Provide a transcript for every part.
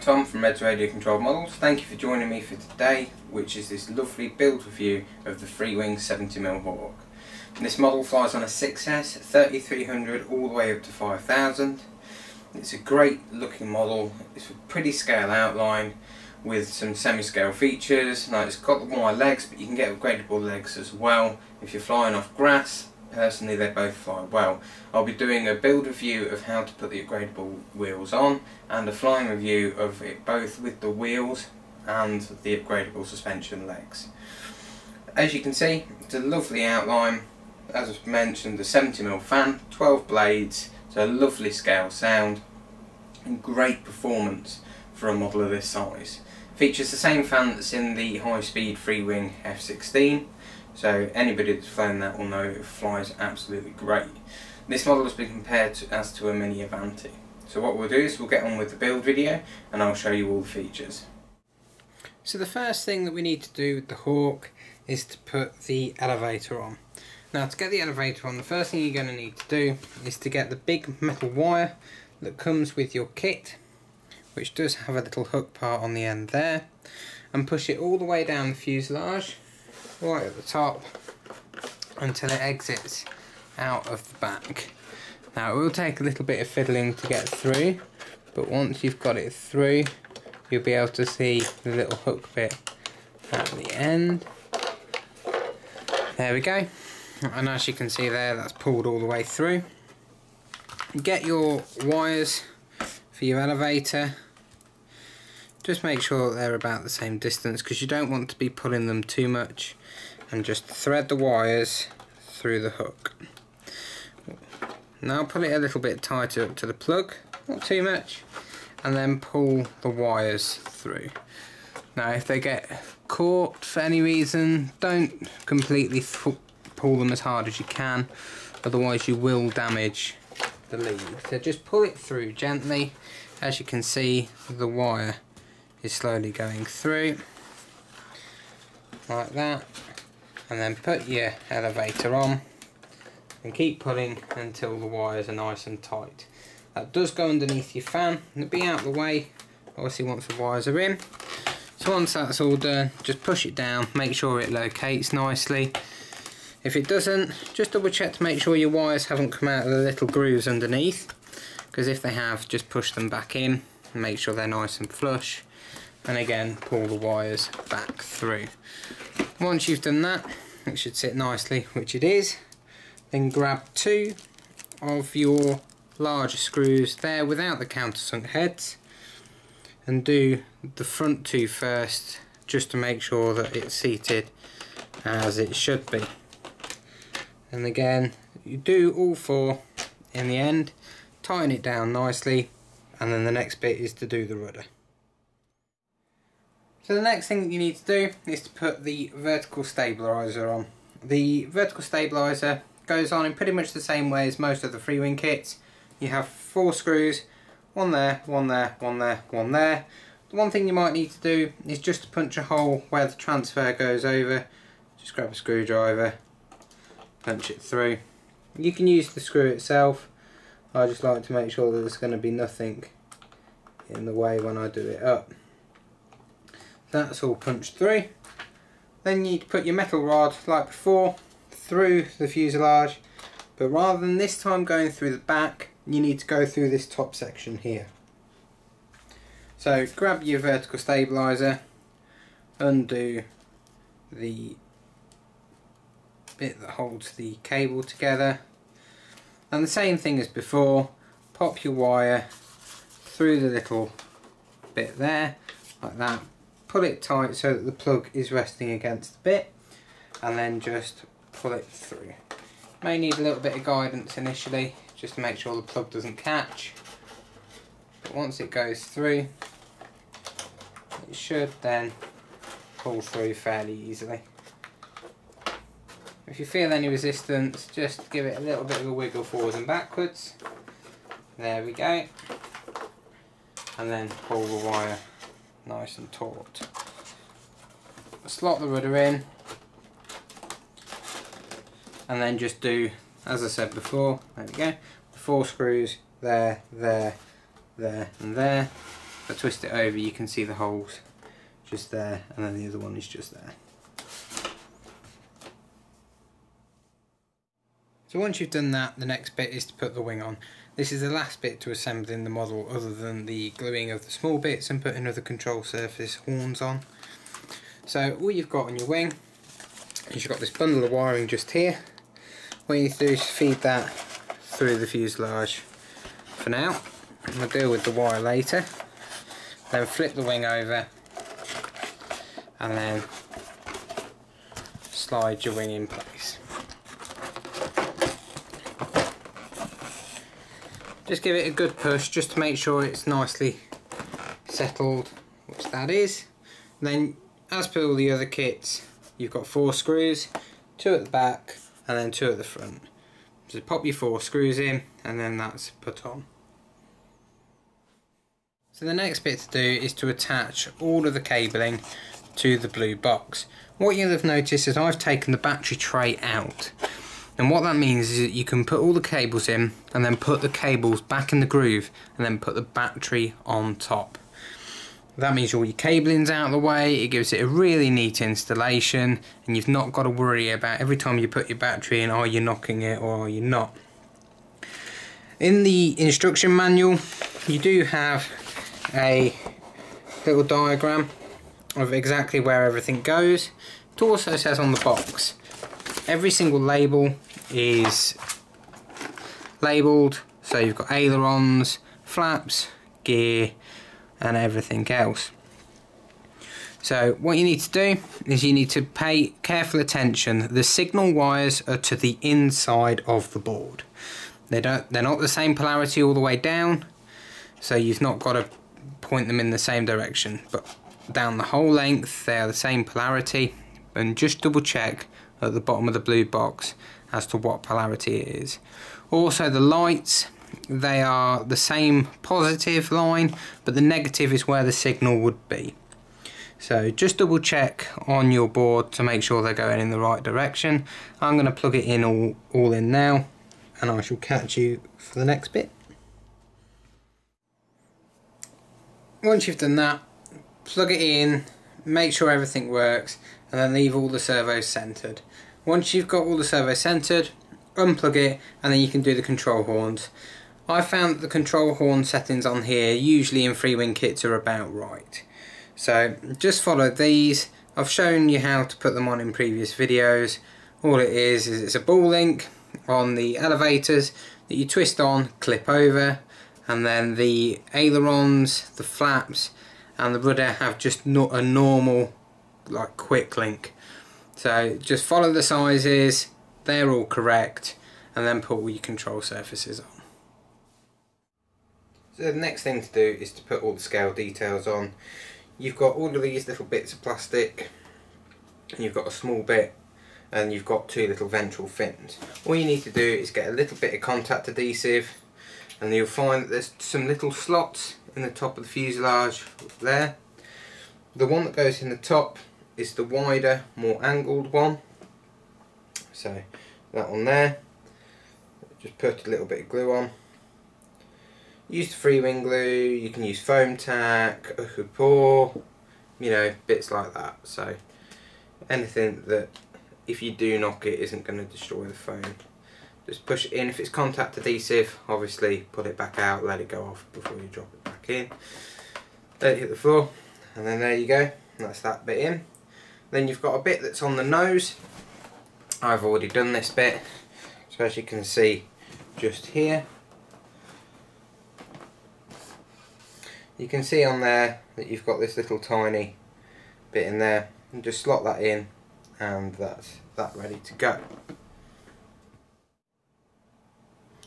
Tom from Red's Radio Controlled Models. Thank you for joining me for today, which is this lovely build review of the Freewing 70mm Hawk. And this model flies on a 6S, 3300 all the way up to 5000. It's a great looking model. It's a pretty scale outline with some semi-scale features. Now it's got the wide legs, but you can get upgradable legs as well if you're flying off grass. Personally, they both fly well. I'll be doing a build review of how to put the upgradable wheels on and a flying review of it both with the wheels and the upgradable suspension legs. As you can see, it's a lovely outline. As I mentioned, the 70mm fan, 12 blades, so a lovely scale sound and great performance for a model of this size. Features the same fan that's in the high-speed Freewing F16. So anybody that's flown that will know it flies absolutely great. This model has been compared to a Mini Avanti. So what we'll do is we'll get on with the build video and I'll show you all the features. So the first thing that we need to do with the Hawk is to put the elevator on. Now to get the elevator on, the first thing you're going to need to do is to get the big metal wire that comes with your kit, which does have a little hook part on the end there, and push it all the way down the fuselage right at the top until it exits out of the back. Now it will take a little bit of fiddling to get through, but once you've got it through you'll be able to see the little hook bit at the end. There we go, and as you can see there, that's pulled all the way through. Get your wires for your elevator. Just make sure that they're about the same distance because you don't want to be pulling them too much, and just thread the wires through the hook. Now pull it a little bit tighter up to the plug, not too much, and then pull the wires through. Now if they get caught for any reason, don't completely pull them as hard as you can, otherwise you will damage the lead. So just pull it through gently. As you can see, the wire is slowly going through like that, and then put your elevator on and keep pulling until the wires are nice and tight. That does go underneath your fan and it'll be out of the way obviously once the wires are in. So once that's all done, just push it down, make sure it locates nicely. If it doesn't, just double check to make sure your wires haven't come out of the little grooves underneath, because if they have, just push them back in and make sure they're nice and flush, and again pull the wires back through. Once you've done that, it should sit nicely, which it is. Then grab two of your larger screws there without the countersunk heads and do the front two first, just to make sure that it's seated as it should be. And again, you do all four in the end, tighten it down nicely, and then the next bit is to do the rudder. So the next thing that you need to do is to put the vertical stabiliser on. The vertical stabiliser goes on in pretty much the same way as most of the Freewing kits. You have 4 screws, one there, one there, one there, one there. The one thing you might need to do is just to punch a hole where the transfer goes over. Just grab a screwdriver, punch it through. You can use the screw itself. I just like to make sure that there's going to be nothing in the way when I do it up. That's all punched through. Then you need to put your metal rod, like before, through the fuselage, but rather than this time going through the back, you need to go through this top section here. So grab your vertical stabiliser, undo the bit that holds the cable together, and the same thing as before, pop your wire through the little bit there, like that. Pull it tight so that the plug is resting against the bit, and then just pull it through. May need a little bit of guidance initially just to make sure the plug doesn't catch, but once it goes through it should then pull through fairly easily. If you feel any resistance, just give it a little bit of a wiggle forwards and backwards. There we go, and then pull the wire nice and taut. Slot the rudder in, and then just do, as I said before, there we go, 4 screws there, there, there and there, If I twist it over, you can see the holes just there, and then the other one is just there. So once you've done that, the next bit is to put the wing on. This is the last bit to assembling the model, other than the gluing of the small bits and putting other control surface horns on. So all you've got on your wing is you've got this bundle of wiring just here. What you need to do is feed that through the fuselage for now. We'll deal with the wire later. Then flip the wing over and then slide your wing in place. Just give it a good push just to make sure it's nicely settled, which that is. And then, as per all the other kits, you've got 4 screws, 2 at the back and then 2 at the front. So pop your 4 screws in and then that's put on. So the next bit to do is to attach all of the cabling to the blue box. What you'll have noticed is I've taken the battery tray out. And what that means is that you can put all the cables in and then put the cables back in the groove and then put the battery on top. That means all your cabling's out of the way, it gives it a really neat installation, and you've not got to worry about every time you put your battery in, are you knocking it or are you not. In the instruction manual you do have a little diagram of exactly where everything goes. It also says on the box, every single label is labelled, so you've got ailerons, flaps, gear and everything else. So what you need to do is you need to pay careful attention. The signal wires are to the inside of the board. They're not the same polarity all the way down, so you've not got to point them in the same direction, but down the whole length they are the same polarity, and just double check at the bottom of the blue box as to what polarity it is. Also the lights, they are the same positive line, but the negative is where the signal would be. So just double check on your board to make sure they're going in the right direction. I'm going to plug it in all in now, and I shall catch you for the next bit. Once you've done that, plug it in, make sure everything works, and then leave all the servos centered. Once you've got all the servos centered, unplug it and then you can do the control horns. I found that the control horn settings on here, usually in Freewing kits, are about right. So just follow these. I've shown you how to put them on in previous videos. All it is it's a ball link on the elevators that you twist on, clip over, and then the ailerons, the flaps and the rudder have just not a normal like quick link. So just follow the sizes, they're all correct, and then put all your control surfaces on. So the next thing to do is to put all the scale details on. You've got all of these little bits of plastic, and you've got a small bit, and you've got 2 little ventral fins. All you need to do is get a little bit of contact adhesive, and you'll find that there's some little slots in the top of the fuselage there. The one that goes in the top is the wider, more angled one. So that one there, just put a little bit of glue on. Use the Freewing glue, you can use foam tack, a hoop, you know, bits like that. So anything that if you do knock it isn't going to destroy the foam. Just push it in. If it's contact adhesive, obviously pull it back out, let it go off before you drop it back in. Let it hit the floor, and then there you go, that's that bit in. Then you've got a bit that's on the nose. I've already done this bit, so as you can see just here, you can see on there that you've got this little tiny bit in there, and just slot that in, and that's that ready to go.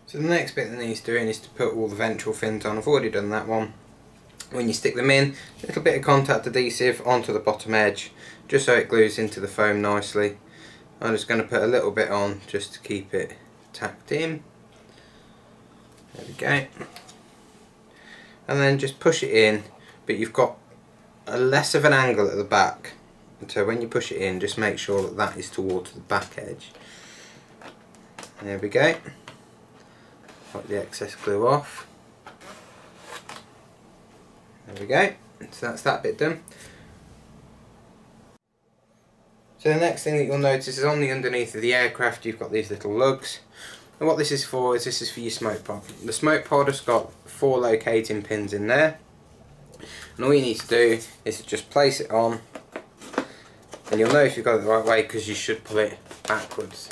So the next bit that needs doing is to put all the ventral fins on. I've already done that one. When you stick them in, a little bit of contact adhesive onto the bottom edge, just so it glues into the foam nicely. I'm just going to put a little bit on just to keep it tacked in. There we go. And then just push it in, but you've got a less of an angle at the back. And so when you push it in, just make sure that that is towards the back edge. There we go. Wipe the excess glue off. There we go, so that's that bit done. So the next thing that you'll notice is on the underneath of the aircraft you've got these little lugs. And what this is for is this is for your smoke pod. The smoke pod has got 4 locating pins in there. And all you need to do is to just place it on. And you'll know if you've got it the right way because you should pull it backwards,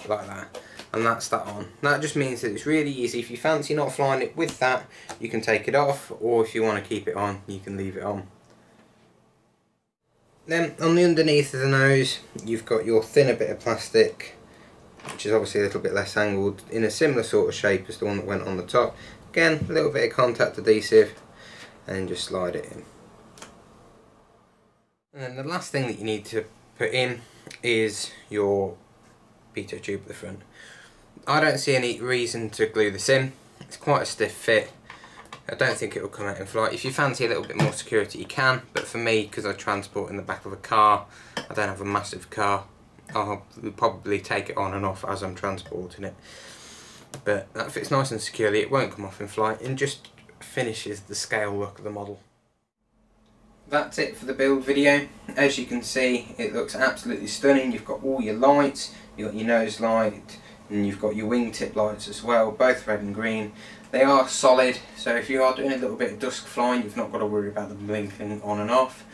like that. And that's that on. That just means that it's really easy. If you fancy not flying it with that, you can take it off. Or if you want to keep it on, you can leave it on. Then on the underneath of the nose you've got your thinner bit of plastic, which is obviously a little bit less angled, in a similar sort of shape as the one that went on the top. Again, a little bit of contact adhesive and just slide it in. And then the last thing that you need to put in is your Pitot tube at the front. I don't see any reason to glue this in. It's quite a stiff fit. I don't think it will come out in flight. If you fancy a little bit more security you can, but for me, because I transport in the back of a car, I don't have a massive car, I'll probably take it on and off as I'm transporting it. But that fits nice and securely, it won't come off in flight and just finishes the scale look of the model. That's it for the build video. As you can see, it looks absolutely stunning. You've got all your lights, you've got your nose light, and you've got your wingtip lights as well, both red and green. They are solid, so if you are doing a little bit of dusk flying, you've not got to worry about them blinking on and off.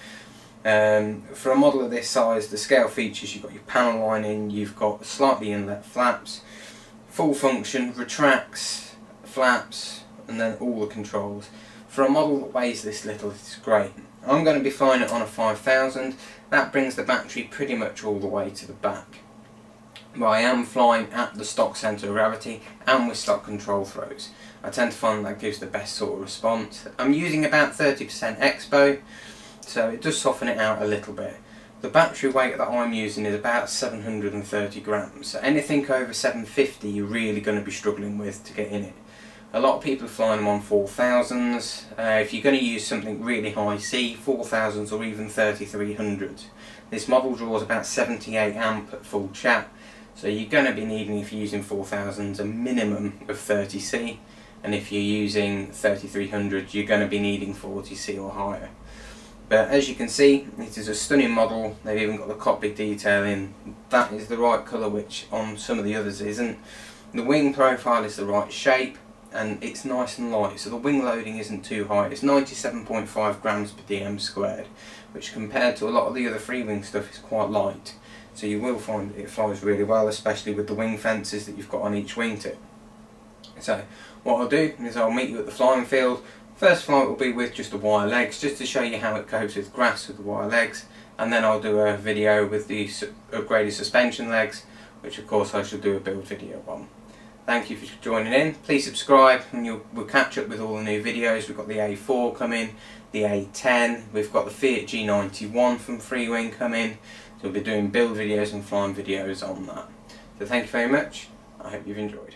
For a model of this size, the scale features, you've got your panel lining, you've got slightly inlet flaps, full function, retracts, flaps, and then all the controls. For a model that weighs this little, it's great. I'm going to be flying it on a 5000. That brings the battery pretty much all the way to the back. But I am flying at the stock centre of gravity and with stock control throws. I tend to find that gives the best sort of response. I'm using about 30% expo, so it does soften it out a little bit. The battery weight that I'm using is about 730 grams, so anything over 750 you're really going to be struggling with to get in it. A lot of people are flying them on 4000s. If you're going to use something really high C, 4000s or even 3300s. This model draws about 78 amp at full chat. So you're going to be needing, if you're using 4000s, a minimum of 30C, and if you're using 3300 you're going to be needing 40C or higher. But as you can see, it is a stunning model. They've even got the cockpit detail in. That is the right colour, which on some of the others isn't. The wing profile is the right shape, and it's nice and light, so the wing loading isn't too high. It's 97.5 grams per dm squared, which compared to a lot of the other Freewing stuff is quite light. So you will find that it flies really well, especially with the wing fences that you've got on each wingtip. So what I'll do is I'll meet you at the flying field. First flight will be with just the wire legs, just to show you how it copes with grass with the wire legs, and then I'll do a video with the upgraded suspension legs, which of course I shall do a build video on. Thank you for joining in. Please subscribe and we'll catch up with all the new videos. We've got the A4 coming, the A10, we've got the Fiat G91 from Freewing coming. So we'll be doing build videos and flying videos on that. So thank you very much. I hope you've enjoyed.